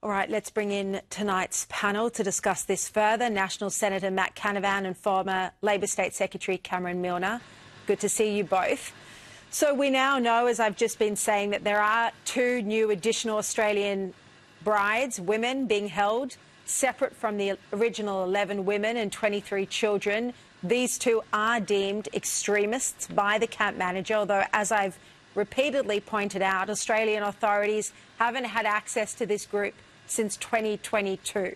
All right, let's bring in tonight's panel to discuss this further. National Senator M.Canavan and former Labor State Secretary Cameron Milner. Good to see you both. So we now know, as I've just been saying, that there are 2 new additional Australian brides, women, being held separate from the original 11 women and 23 children. These 2 are deemed extremists by the camp manager, although, as I've repeatedly pointed out, Australian authorities haven't had access to this group since 2022.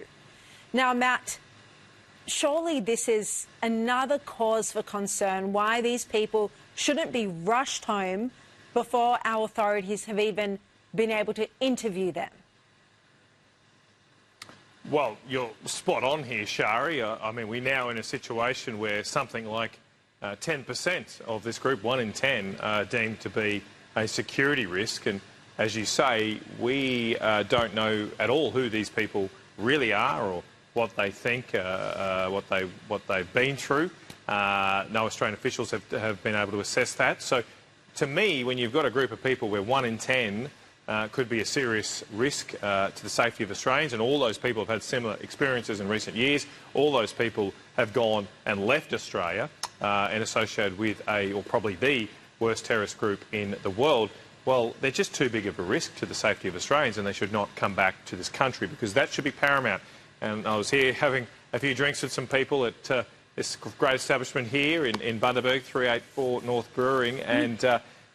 Now, Matt, surely this is another cause for concern why these people shouldn't be rushed home before our authorities have even been able to interview them. Well, you're spot on here, Sharri. I mean, we're now in a situation where something like 10% of this group, 1 in 10, are deemed to be a security risk. And as you say, we don't know at all who these people really are or what they think, what they've been through. No Australian officials have been able to assess that. So, to me, when you've got a group of people where 1 in 10 could be a serious risk to the safety of Australians, and all those people have had similar experiences in recent years, all those people have gone and left Australia and associated with or probably the worst terrorist group in the world, well, they're just too big of a risk to the safety of Australians, and they should not come back to this country, because that should be paramount. And I was here having a few drinks with some people at this great establishment here in Bundaberg, 384 North Brewing, and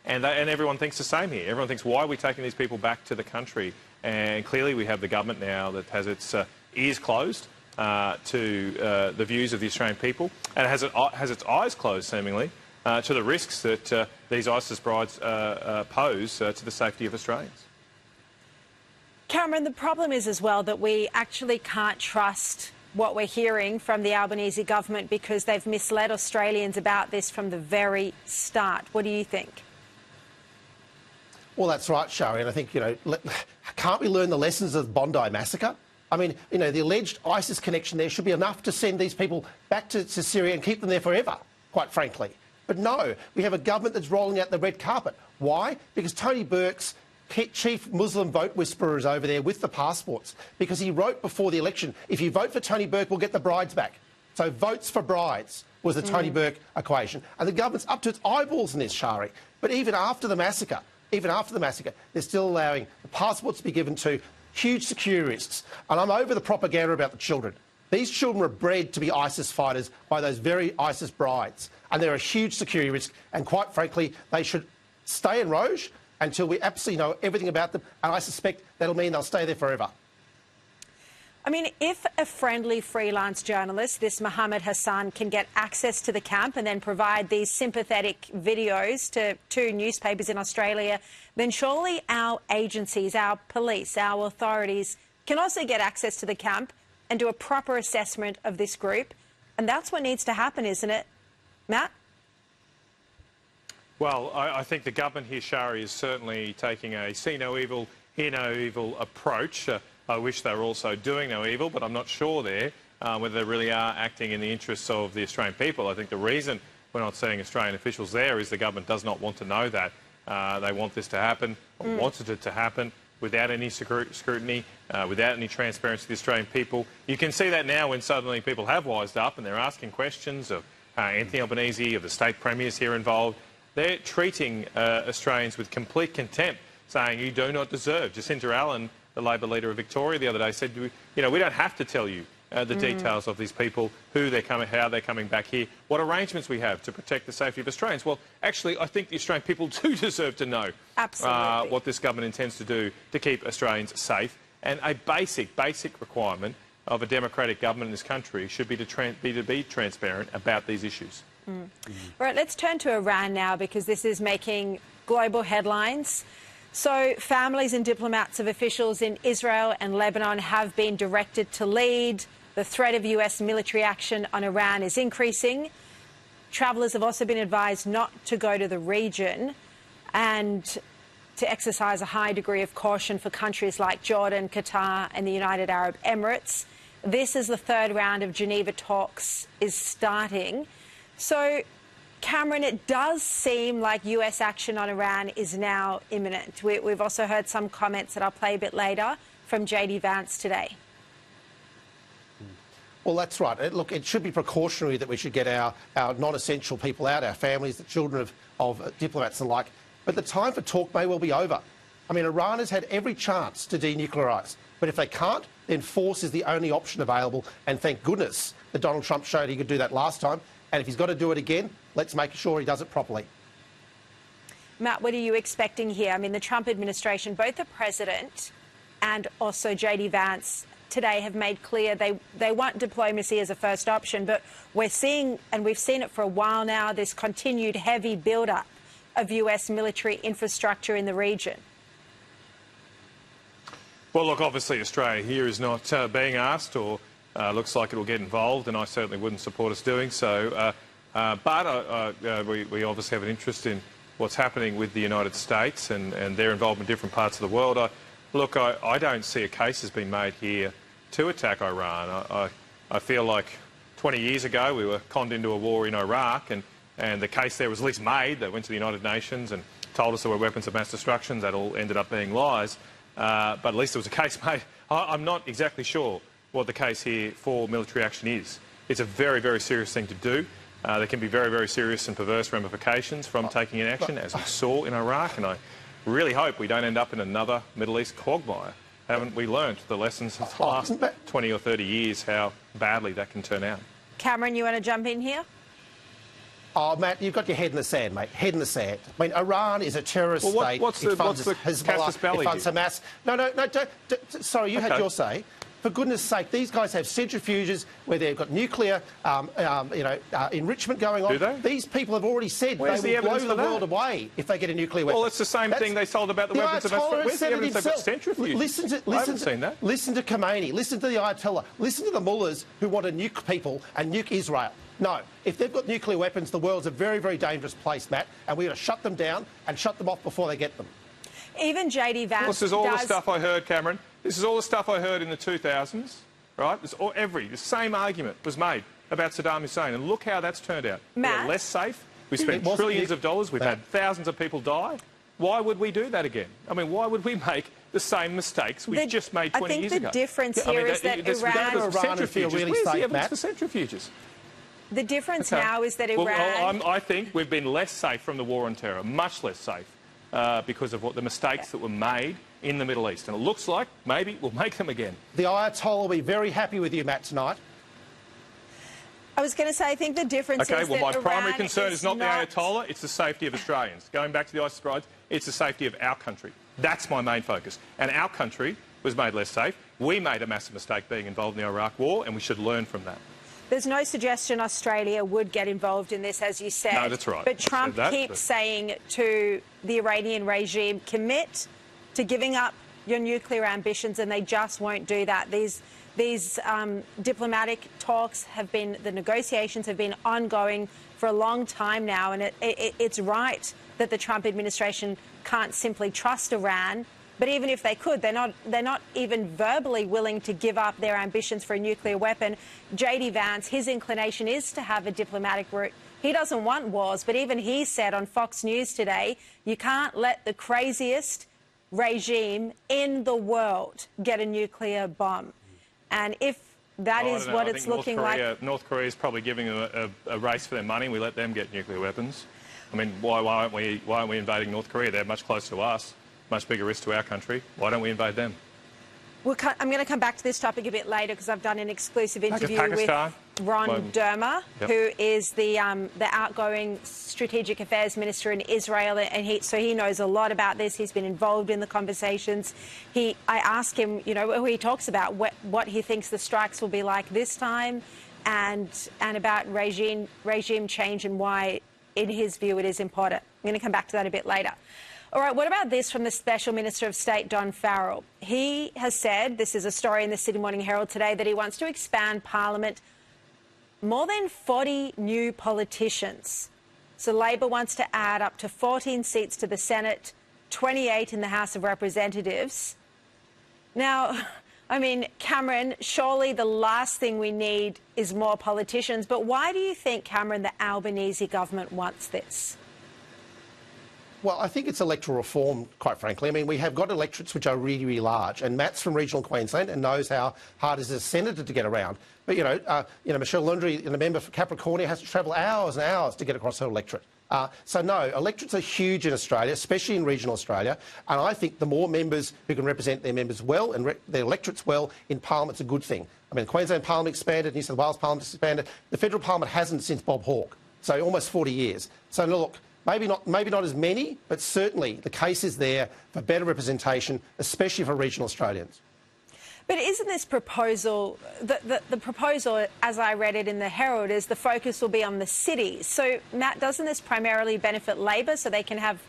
everyone thinks the same here. Everyone thinks, why are we taking these people back to the country? And clearly we have the government now that has its ears closed to the views of the Australian people, and has its eyes closed, seemingly, to the risks that these ISIS brides pose to the safety of Australians. Cameron, the problem is as well that we actually can't trust what we're hearing from the Albanese government, because they've misled Australians about this from the very start. What do you think? Well, that's right, Sharri, and I think, can't we learn the lessons of the Bondi massacre? I mean, the alleged ISIS connection there should be enough to send these people back to Syria and keep them there forever, quite frankly. But no, we have a government that's rolling out the red carpet. Why? Because Tony Burke's chief Muslim vote whisperer is over there with the passports, because he wrote before the election, if you vote for Tony Burke, we'll get the brides back. So votes for brides was the Tony Burke equation. And the government's up to its eyeballs in this, Sharri. But even after the massacre, they're still allowing the passports to be given to huge security risks. And I'm over the propaganda about the children. These children were bred to be ISIS fighters by those very ISIS brides. And they're a huge security risk. And quite frankly, they should stay in Rouge until we absolutely know everything about them. And I suspect that'll mean they'll stay there forever. I mean, if a friendly freelance journalist, this Mohammed Hassan, can get access to the camp and then provide these sympathetic videos to 2 newspapers in Australia, then surely our agencies, our police, our authorities can also get access to the camp and do a proper assessment of this group. And that's what needs to happen, isn't it, Matt? Well, I think the government here, Sharri, is certainly taking a see no evil, hear no evil approach. I wish they were also doing no evil, but I'm not sure there whether they really are acting in the interests of the Australian people. I think the reason we're not seeing Australian officials there is the government does not want to know that. They want this to happen, or wanted it to happen, without any scrutiny, without any transparency to the Australian people. You can see that now when suddenly people have wised up and they're asking questions of Anthony Albanese, of the state premiers here involved. They're treating Australians with complete contempt, saying you do not deserve. Jacinta Allen, the Labor leader of Victoria, the other day said, we don't have to tell you the details of these people, who they're coming, how they're coming back here, what arrangements we have to protect the safety of Australians. Well, actually, I think the Australian people do deserve to know what this government intends to do to keep Australians safe. And a basic requirement of a democratic government in this country should be to be transparent about these issues. All right, let's turn to Iran now, because this is making global headlines. So families and diplomats of officials in Israel and Lebanon have been directed to lead. The threat of US military action on Iran is increasing. Travellers have also been advised not to go to the region and to exercise a high degree of caution for countries like Jordan, Qatar and the United Arab Emirates. This is the 3rd round of Geneva talks is starting. So Cameron, it does seem like US action on Iran is now imminent. We've also heard some comments that I'll play a bit later from JD Vance today. Well, that's right. Look, it should be precautionary that we should get our non-essential people out, our families, the children of diplomats and the like. But the time for talk may well be over. I mean, Iran has had every chance to denuclearise. But if they can't, then force is the only option available. And thank goodness that Donald Trump showed he could do that last time. And if he's got to do it again, let's make sure he does it properly. Matt, what are you expecting here? I mean, the Trump administration, both the president and also JD Vance today have made clear they want diplomacy as a first option, but we're seeing, and we've seen it for a while now, this continued heavy build-up of US military infrastructure in the region. Well, look, obviously Australia here is not being asked or looks like it will get involved, and I certainly wouldn't support us doing so. But we obviously have an interest in what's happening with the United States and their involvement in different parts of the world. Look, I don't see a case has been made here to attack Iran. I feel like 20 years ago we were conned into a war in Iraq, and the case there was at least made. They went to the United Nations and told us there were weapons of mass destruction. That all ended up being lies. But at least there was a case made. I'm not exactly sure what the case here for military action is. It's a very, very serious thing to do. There can be very, very serious and perverse ramifications from taking in action, as we saw in Iraq, and I really hope we don't end up in another Middle East quagmire. Haven't we learnt the lessons of the last 20 or 30 years, how badly that can turn out? Cameron, you want to jump in here? Oh, Matt, you've got your head in the sand, mate. Head in the sand. I mean, Iran is a terrorist state. What's the casus belli? It funds Hamas. No, sorry, you had your say. For goodness sake, these guys have centrifuges where they've got nuclear enrichment going on. Do they? These people have already said they will blow the world away if they get a nuclear weapon. Well, it's the same thing they told about the weapons of mass destruction. Where's the evidence they've got centrifuges? I haven't seen that. Listen to Khomeini. Listen to the Ayatollah. Listen to the mullahs who want to nuke people and nuke Israel. No, if they've got nuclear weapons, the world's a very, very dangerous place, Matt, and we've got to shut them down and shut them off before they get them. Even JD Vance This is all the stuff I heard, Cameron. This is all the stuff I heard in the 2000s, right? The same argument was made about Saddam Hussein, and look how that's turned out. Matt, we're less safe. We spent trillions of dollars. We've had thousands of people die. Why would we do that again? I mean, why would we make the same mistakes we just made 20 years ago? I think the difference here is that Iran feel really Where's safe, the evidence Matt? for centrifuges? The difference now is that Iran... Well, I think we've been less safe from the war on terror, much less safe, because of what the mistakes that were made in the Middle East. And it looks like maybe we'll make them again. The Ayatollah will be very happy with you, Matt, tonight. I was going to say, I think the difference is that my primary Iran concern is not the Ayatollah, it's the safety of Australians. Going back to the ISIS brides, it's the safety of our country. That's my main focus. And our country was made less safe. We made a massive mistake being involved in the Iraq war, and we should learn from that. There's no suggestion Australia would get involved in this, as you said. No, that's right. But Trump keeps saying to the Iranian regime, commit to giving up your nuclear ambitions, and they just won't do that. These diplomatic talks have been, the negotiations have been ongoing for a long time now, and it's right that the Trump administration can't simply trust Iran. But even if they could, they're not even verbally willing to give up their ambitions for a nuclear weapon. JD Vance, his inclination is to have a diplomatic route. He doesn't want wars, but even he said on Fox News today, you can't let the craziest regime in the world get a nuclear bomb. And if that is what it's looking like... North Korea is probably giving a race for their money. We let them get nuclear weapons. I mean, why aren't we invading North Korea? They're much closer to us. Much bigger risk to our country. Why don't we invade them? I'm going to come back to this topic a bit later because I've done an exclusive interview with Ron Dermer, who is the outgoing Strategic Affairs Minister in Israel, and he knows a lot about this. He's been involved in the conversations. I asked him, he talks about what he thinks the strikes will be like this time, and about regime change and why, in his view, it is important. I'm going to come back to that a bit later. All right, what about this from the Special Minister of State, Don Farrell? He has said, this is a story in the Sydney Morning Herald today, that he wants to expand Parliament more than 40 new politicians. So Labor wants to add up to 14 seats to the Senate, 28 in the House of Representatives. Now, I mean, Cameron, surely the last thing we need is more politicians. But why do you think, Cameron, the Albanese government wants this? Well, I think it's electoral reform, quite frankly. I mean, we have got electorates which are really, really large, and Matt's from regional Queensland and knows how hard it is as a senator to get around. But, Michelle Lundry, the member for Capricornia, has to travel hours and hours to get across her electorate. So, no, electorates are huge in Australia, especially in regional Australia, and I think the more members who can represent their members well and their electorates well in Parliament's a good thing. I mean, the Queensland Parliament expanded, New South Wales Parliament expanded. The federal Parliament hasn't since Bob Hawke, so almost 40 years. So, look, maybe not as many, but certainly the case is there for better representation, especially for regional Australians. But isn't this proposal, the proposal, as I read it in the Herald, is the focus will be on the cities. So, Matt, doesn't this primarily benefit Labor so they can have,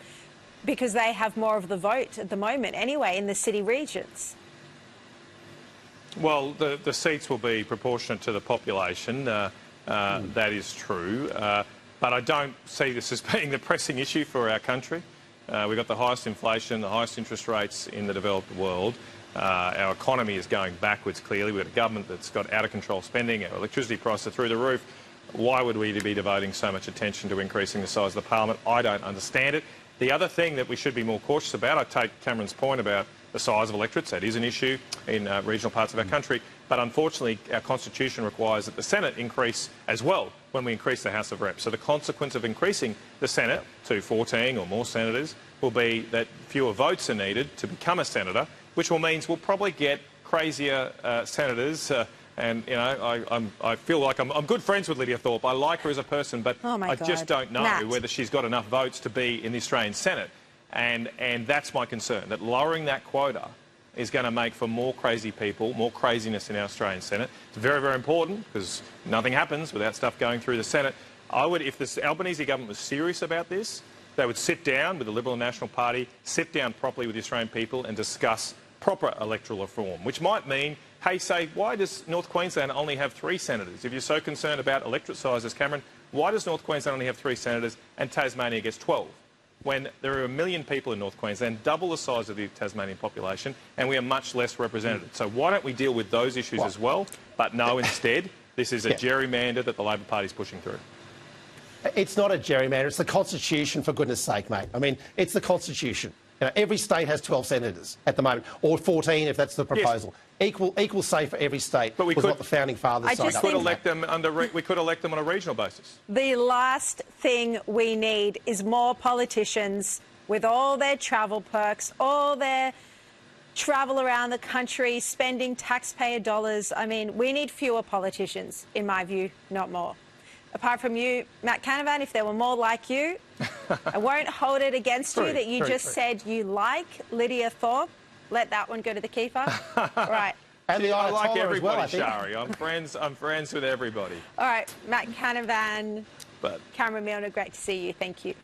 because they have more of the vote at the moment anyway in the city regions? Well, the seats will be proportionate to the population. That is true. But I don't see this as being the pressing issue for our country. We've got the highest inflation, the highest interest rates in the developed world. Our economy is going backwards, clearly. We've got a government that's got out-of-control spending. Our electricity prices are through the roof. Why would we be devoting so much attention to increasing the size of the parliament? I don't understand it. The other thing that we should be more cautious about, I take Cameron's point about the size of electorates. That is an issue in regional parts of our country. But unfortunately, our constitution requires that the Senate increase as well when we increase the House of Reps. So the consequence of increasing the Senate to 14 or more senators will be that fewer votes are needed to become a senator, which will mean we'll probably get crazier senators. I feel like I'm good friends with Lydia Thorpe. I like her as a person, but I just don't know whether she's got enough votes to be in the Australian Senate. And that's my concern, that lowering that quota is going to make for more crazy people, more craziness in our Australian Senate. It's very, very important because nothing happens without stuff going through the Senate. If the Albanese government was serious about this, they would sit down with the Liberal National Party, sit down properly with the Australian people and discuss proper electoral reform, which might mean, hey, say, why does North Queensland only have 3 senators? If you're so concerned about electorate sizes, Cameron, why does North Queensland only have 3 senators and Tasmania gets 12? When there are 1 million people in North Queensland, double the size of the Tasmanian population, and we are much less represented. So why don't we deal with those issues as well? But no, instead, this is a gerrymander that the Labor Party is pushing through. It's not a gerrymander. It's the Constitution, for goodness sake, mate. I mean, it's the Constitution. Every state has 12 senators at the moment, or 14 if that's the proposal. Yes. Equal say for every state was what the founding fathers signed up. We could elect them on a regional basis. The last thing we need is more politicians with all their travel perks, all their travel around the country, spending taxpayer dollars. I mean, we need fewer politicians, in my view, not more. Apart from you, M.Canavan, if there were more like you, I won't hold it against you that you just said you like Lydia Thorpe. Let that one go to the keeper. Right. And I like everybody, well, I think. Sharri. I'm friends with everybody. All right, M.Canavan, Cameron Milner, great to see you. Thank you.